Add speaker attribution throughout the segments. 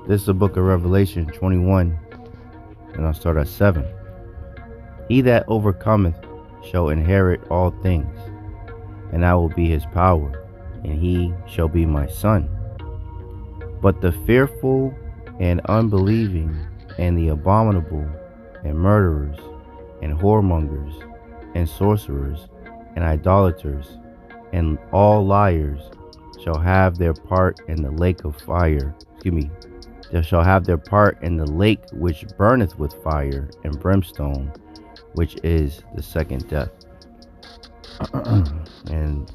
Speaker 1: This is the book of Revelation 21, and I'll start at 7. He that overcometh shall inherit all things, and I will be his power, and he shall be my son. But the fearful and unbelieving, and the abominable, and murderers, and whoremongers, and sorcerers, and idolaters, and all liars shall have their part in the lake of fire. They shall have their part in the lake which burneth with fire and brimstone, which is the second death. And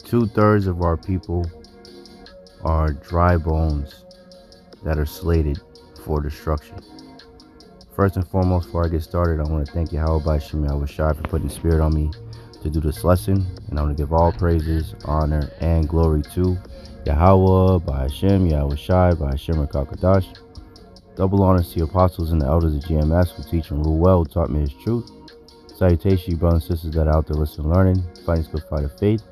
Speaker 1: 2/3 of our people are dry bones that are slated for destruction. First and foremost, before I get started, I want to thank Bahasham, Yahawashi, for putting the spirit on me to do this lesson. And I want to give all praises, honor, and glory to Yahawah, Bahasham, Yahawashi, Bahasham, Kakadash. Double honors to the apostles and the elders of GMS who teach and rule well, who taught me his truth. Salutations, you brothers and sisters that are out there listening and learning, fighting this good fight of faith.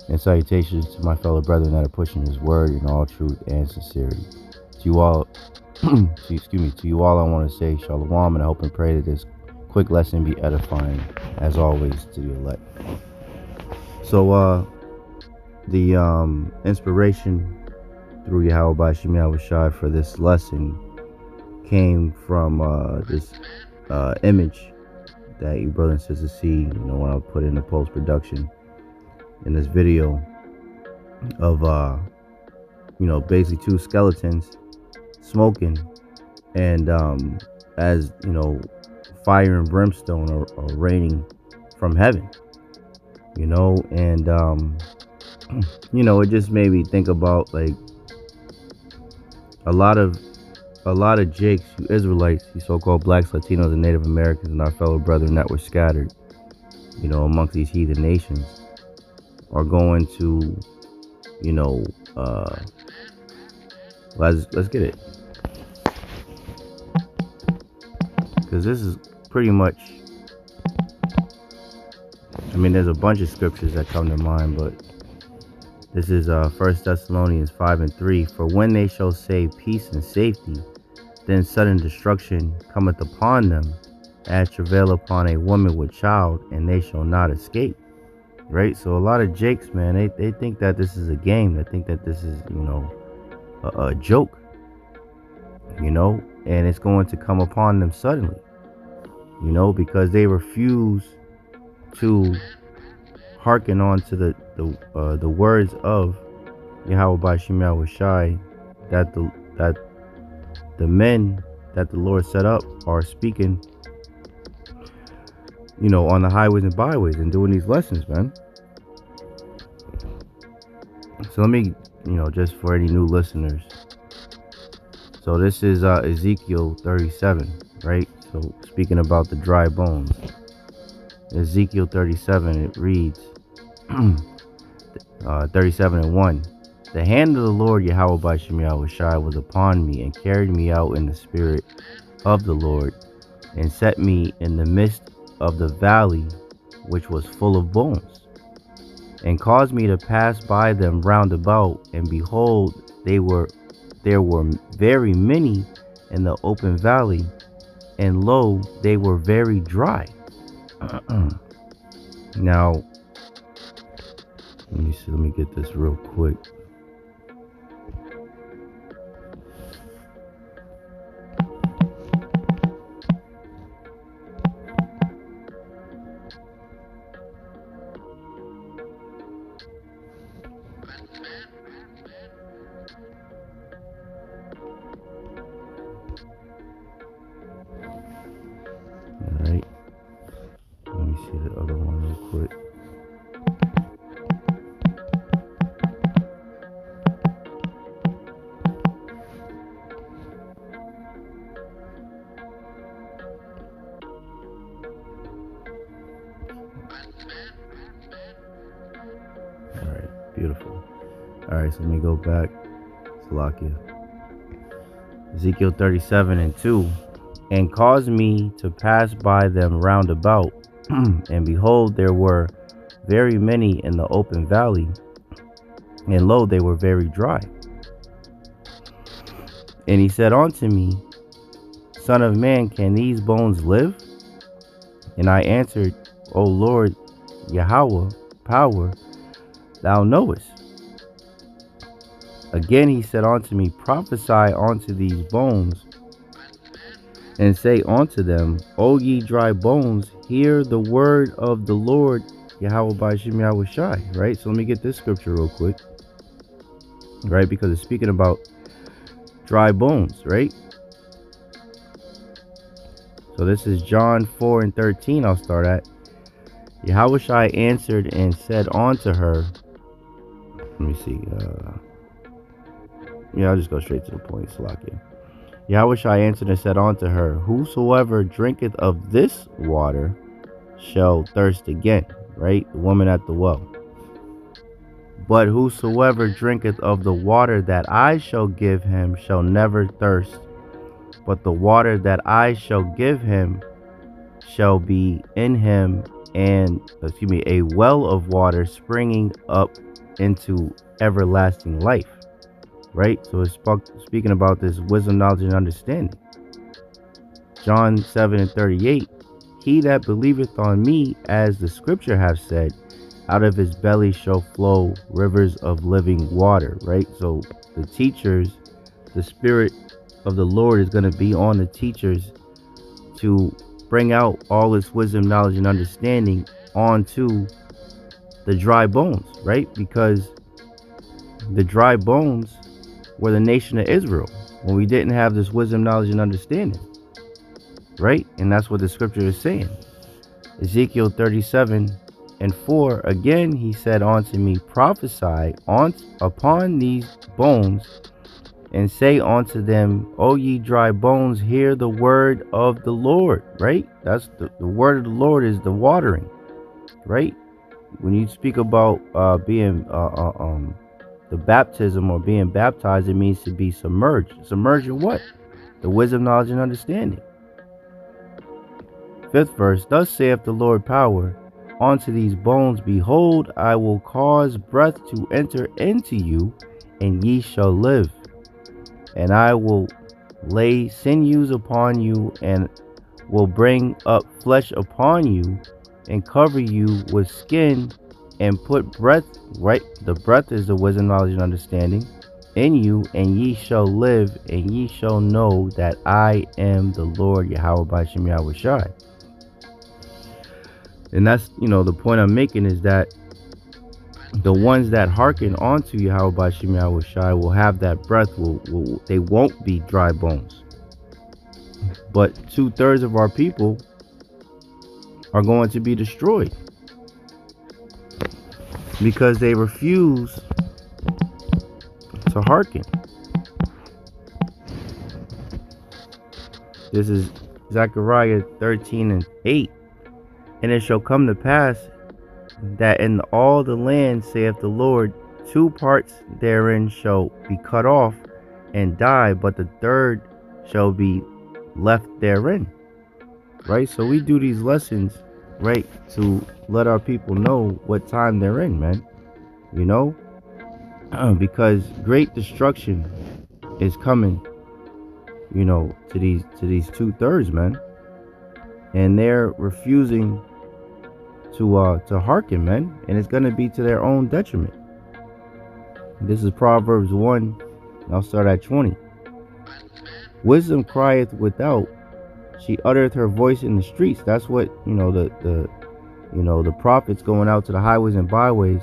Speaker 1: And salutations to my fellow brethren that are pushing his word in all truth and sincerity. To you all, to you all I want to say shalom, and I hope and pray that this quick lesson be edifying, as always, to the elect. So, the inspiration through Yahawah Bahasham Yahawashi for this lesson came from this image that you brothers and sisters see, when I put in the post-production in this video of basically two skeletons smoking, and as fire and brimstone are raining from heaven, and it just made me think about like a lot of Jakes, you Israelites, you so-called blacks, Latinos, and Native Americans, and our fellow brethren that were scattered amongst these heathen nations, are going to let's get it, because this is pretty much, there's a bunch of scriptures that come to mind, but this is 1 Thessalonians 5:3. For when they shall say peace and safety, then sudden destruction cometh upon them, as travail upon a woman with child, and they shall not escape. Right? So a lot of Jakes, man, they think that this is a game. They think that this is, a joke, and it's going to come upon them suddenly, because they refuse to hearken on to the words of Yahawah Bahasham Yahawashi, that the men that the Lord set up are speaking, on the highways and byways and doing these lessons, man. So let me, just for any new listeners. So this is Ezekiel 37, right? So speaking about the dry bones. Ezekiel 37, it reads, 37:1. The hand of the Lord Yahawah Bahasham Yahawashi was upon me, and carried me out in the spirit of the Lord, and set me in the midst of the valley which was full of bones, and caused me to pass by them round about, and behold, there were very many in the open valley, and lo, they were very dry. Now, let me get this real quick. Alright, let me see the other one real quick. Alright, beautiful. Alright, so let me go back. Salakia. Ezekiel 37:2. And caused me to pass by them round about, and behold, there were very many in the open valley, and lo, they were very dry. And he said unto me, Son of man, can these bones live? And I answered, O Lord, Yahawah, power, thou knowest. Again he said unto me, Prophesy unto these bones, and say unto them, O ye dry bones, hear the word of the Lord, Yahawah Bahasham Yahawashi. Right? So let me get this scripture real quick. Right? Because it's speaking about dry bones, right? So this is John 4:13. I'll start at. Yahawashi answered and said unto her, let me see, I'll just go straight to the point. Salakia. Yahawashi answered and said unto her, Whosoever drinketh of this water shall thirst again. Right? The woman at the well. But whosoever drinketh of the water that I shall give him shall never thirst. But the water that I shall give him shall be in him a well of water springing up into everlasting life. Right? So it's speaking about this wisdom, knowledge, and understanding. John 7:38, He that believeth on me, as the scripture hath said, out of his belly shall flow rivers of living water. Right? So the teachers, the Spirit of the Lord is going to be on the teachers to bring out all this wisdom, knowledge, and understanding onto the dry bones, right? Because the dry bones were the nation of Israel when we didn't have this wisdom, knowledge, and understanding, right? And that's what the scripture is saying. Ezekiel 37:4, again he said unto me, Prophesy upon these bones, and say unto them, O ye dry bones, hear the word of the Lord. Right? That's the word of the Lord is the watering. Right? When you speak about being the baptism or being baptized, it means to be submerged. Submerged in what? The wisdom, knowledge, and understanding. 5th verse, Thus saith the Lord power, unto these bones, behold, I will cause breath to enter into you, and ye shall live. And I will lay sinews upon you, and will bring up flesh upon you, and cover you with skin, and put breath, right? The breath is the wisdom, knowledge, and understanding, in you, and ye shall live, and ye shall know that I am the Lord, Yahawah Bahasham Yahawashi. And that's, the point I'm making is that the ones that hearken onto Yahawah Bahasham Yahawashi will have that breath, they won't be dry bones. But 2/3 of our people are going to be destroyed because they refuse to hearken. This is Zechariah 13:8. And it shall come to pass that in all the land, saith the Lord, 2 parts therein shall be cut off and die, but the third shall be left therein. Right? So we do these lessons, right, to let our people know what time they're in, man. Because great destruction is coming, to these 2/3, man. And they're refusing to hearken, man, and it's going to be to their own detriment. This is Proverbs 1, and I'll start at 20. Wisdom crieth without, she uttereth her voice in the streets. That's what, the prophets going out to the highways and byways,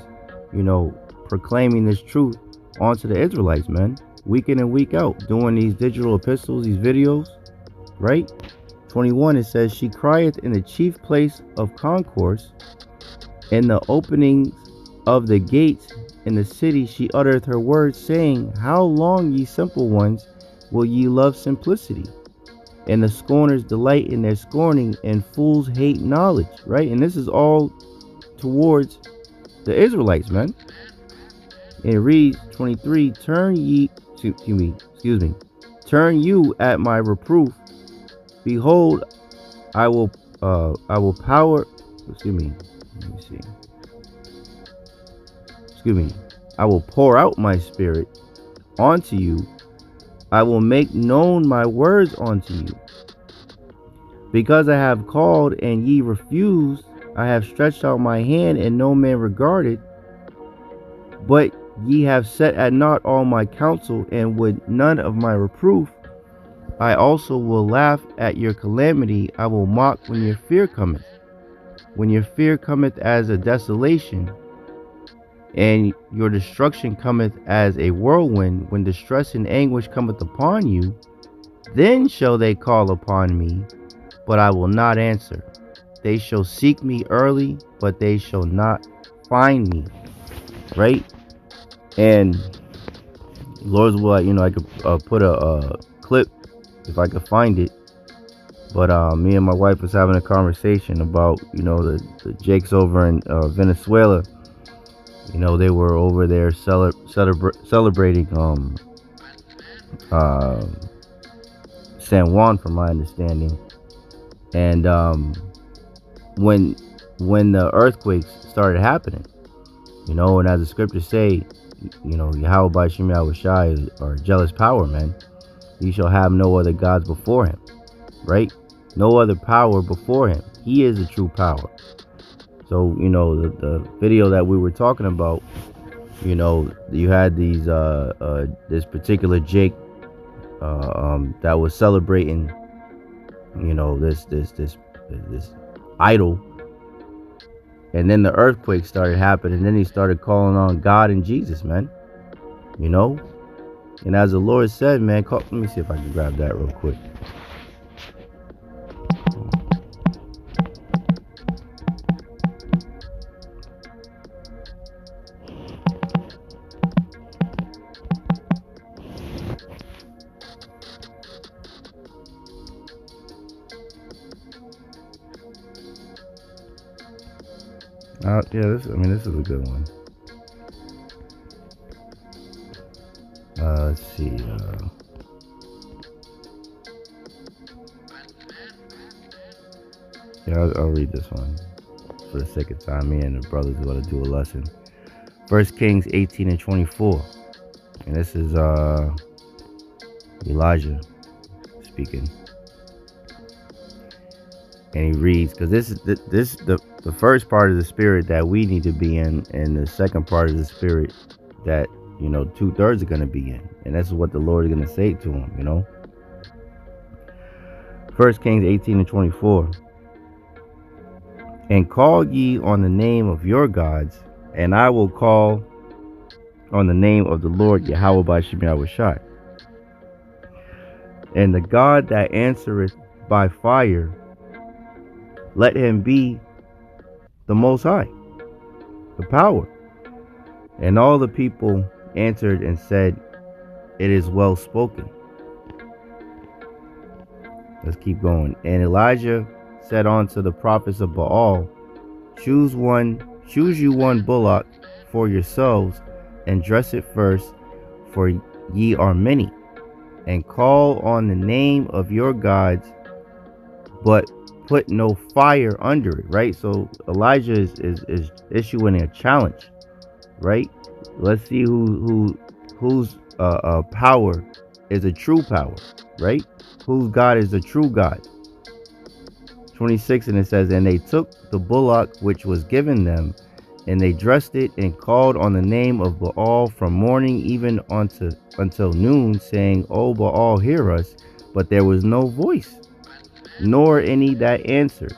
Speaker 1: proclaiming this truth onto the Israelites, man, week in and week out, doing these digital epistles, these videos, right? 21, it says, she crieth in the chief place of concourse, in the openings of the gates in the city she uttereth her words, saying, How long, ye simple ones, will ye love simplicity? And the scorners delight in their scorning, and fools hate knowledge. Right? And this is all towards the Israelites, man. And it reads 23, Turn you at my reproof. Behold, I will power. I will pour out my spirit onto you, I will make known my words unto you. Because I have called and ye refused, I have stretched out my hand and no man regarded, but ye have set at naught all my counsel and would none of my reproof. I also will laugh at your calamity. I will mock when your fear cometh. When your fear cometh as a desolation, and your destruction cometh as a whirlwind, when distress and anguish cometh upon you, then shall they call upon me, but I will not answer. They shall seek me early, but they shall not find me. Right? And Lord's will, I could put a clip if I could find it. But me and my wife was having a conversation about, the Jakes over in Venezuela. They were over there celebrating San Juan, from my understanding. And when the earthquakes started happening, and as the scriptures say, Yahawah Yahawashi are jealous power, man. You shall have no other gods before him, right? No other power before him. He is the true power. So, the video that we were talking about, you had these this particular Jake that was celebrating, this idol. And then the earthquake started happening, and then he started calling on God and Jesus, man. And as the Lord said, man, let me see if I can grab that real quick. This is a good one. Let's see. I'll read this one for the sake of time. Me and the brothers are going to do a lesson. 1 Kings 18 and 24. And this is Elijah speaking. And he reads, because this is the first part of the spirit that we need to be in, and the second part of the spirit that 2/3 are going to be in. And that's what the Lord is going to say to him. 1 Kings 18 and 24. And call ye on the name of your gods, and I will call on the name of the Lord Yahawah Yahawashi. And the God that answereth by fire, let him be the Most High, the power. And all the people answered and said, it is well spoken. Let's keep going. And Elijah said unto the prophets of Baal, choose you one bullock for yourselves, and dress it first, for ye are many, and call on the name of your gods, but put no fire under it. Right? So Elijah is issuing a challenge. Right? Let's see whose power is a true power. Right? Whose God is the true God. 26, and it says, and they took the bullock which was given them, and they dressed it, and called on the name of Baal from morning even until noon, saying, O Baal, hear us. But there was no voice, nor any that answered.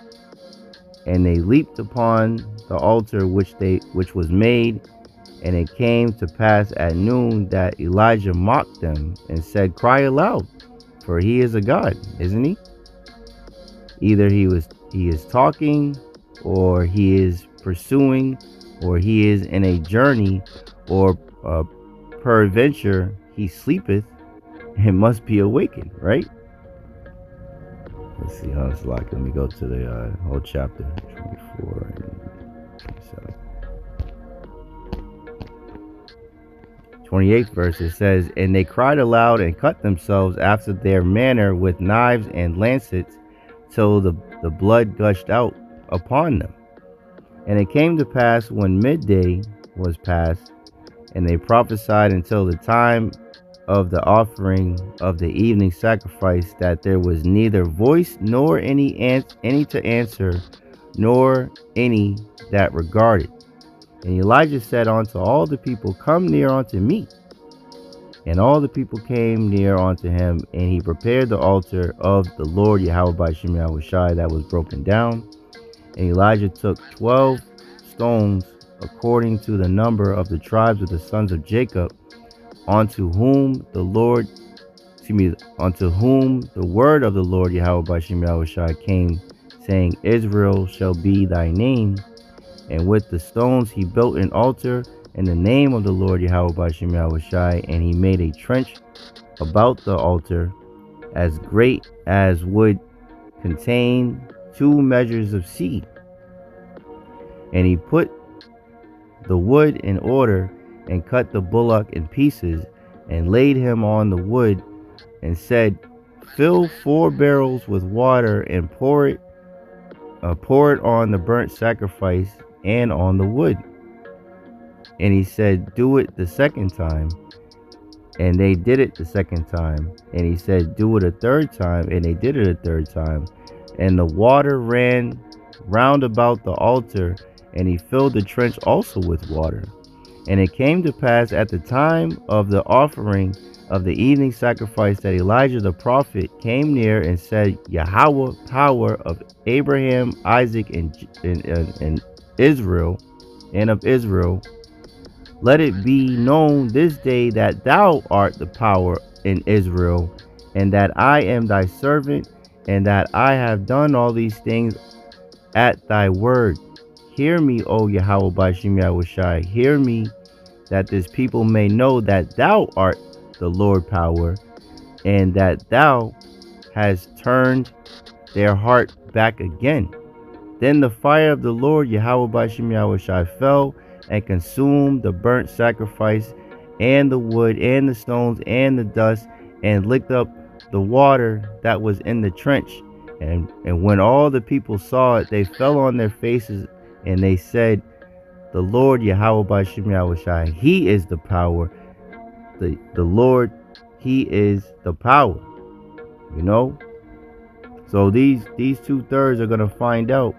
Speaker 1: And they leaped upon the altar which was made. And it came to pass at noon that Elijah mocked them and said, cry aloud, for he is a God, isn't he? Either he is talking, or he is pursuing, or he is in a journey, or peradventure he sleepeth and must be awakened. Right? Let's see how it's like. Let me go to the whole chapter 24 and 27. 28th verse, it says, and they cried aloud and cut themselves after their manner with knives and lancets, till the blood gushed out upon them. And it came to pass, when midday was past, and they prophesied until the time of the offering of the evening sacrifice, that there was neither voice nor any to answer, nor any that regarded. And Elijah said unto all the people, Come near unto me. And all the people came near unto him, and he prepared the altar of the Lord Yahawah by Yahawashi that was broken down. And Elijah took 12 stones according to the number of the tribes of the sons of Jacob, unto whom the word of the Lord Yahawah by Yahawashi came, saying, Israel shall be thy name. And with the stones he built an altar in the name of the Lord Yahawah by Yahawashi, and he made a trench about the altar as great as would contain 2 measures of seed. And he put the wood in order, and cut the bullock in pieces, and laid him on the wood, and said, Fill 4 barrels with water, and pour it on the burnt sacrifice and on the wood. And he said, Do it the second time. And they did it the second time. And he said, Do it a third time. And they did it a third time. And the water ran round about the altar, and he filled the trench also with water. And it came to pass at the time of the offering of the evening sacrifice, that Elijah the prophet came near and said, Yahawah, power of Abraham, Isaac, and Israel, and of Israel, let it be known this day that thou art the power in Israel, and that I am thy servant, and that I have done all these things at thy word. Hear me, O Yahawah by Yahawashi, hear me, that this people may know that thou art the Lord power, and that thou hast turned their heart back again. Then the fire of the Lord Yahawah by Yahawashi fell, and consumed the burnt sacrifice, and the wood, and the stones, and the dust, and licked up the water that was in the trench. And when all the people saw it, they fell on their faces, and they said, The Lord Yahawah by Yahawashi, He is the power. The Lord, He is the power. You know? So these 2/3 are gonna find out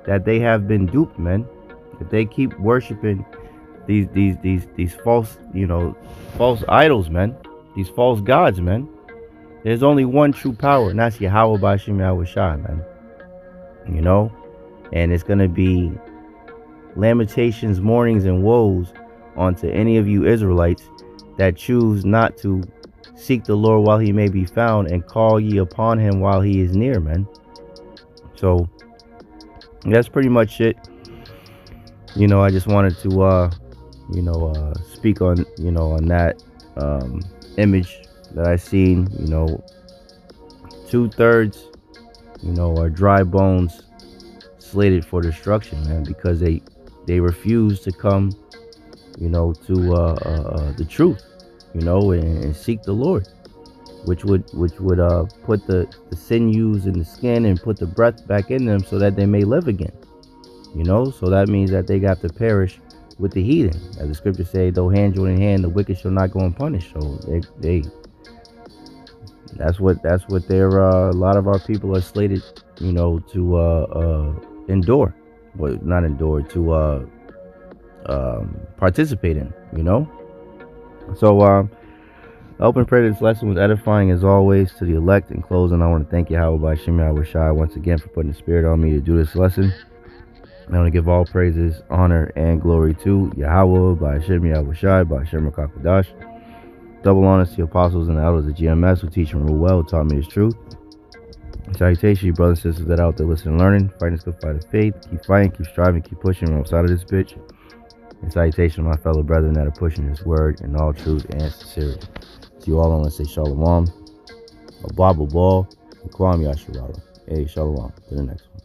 Speaker 1: that they have been duped, man. If they keep worshiping these false, false idols, man, these false gods, man. There's only one true power, and that's Yahawah by Yahawashi, man. You know, and it's gonna be lamentations, mournings, and woes onto any of you Israelites that choose not to seek the Lord while he may be found, and call ye upon him while he is near, man. So that's pretty much it. I just wanted to speak on on that image that I seen. 2/3 are dry bones slated for destruction, man, because they refuse to come to the truth, and seek the Lord, which would put the sinews in the skin and put the breath back in them, so that they may live again. So that means that they got to perish with the heathen, as the scriptures say, though hand join in hand, the wicked shall not go unpunished. So that's what they're a lot of our people are slated to endure, well, not endure, to participate in. So I hope and pray that this lesson was edifying as always. To the elect, in closing, I want to thank Yahawah by Yahawashi once again for putting the spirit on me to do this lesson. I want to give all praises, honor, and glory to Yahawah by Yahawashi by Hashem Rakakadash. Double honors to the apostles and the elders of GMS who teach and rule well, who taught me his truth. Salutations, you brothers and sisters that are out there listening and learning, fighting this good fight of faith. Keep fighting, keep striving, keep pushing from outside of this bitch. And salutation to my fellow brethren that are pushing this word in all truth and sincerity. To you all, I want to say shalom, a Bible ball, and Kwam Yasharala. Hey, shalom. To the next one.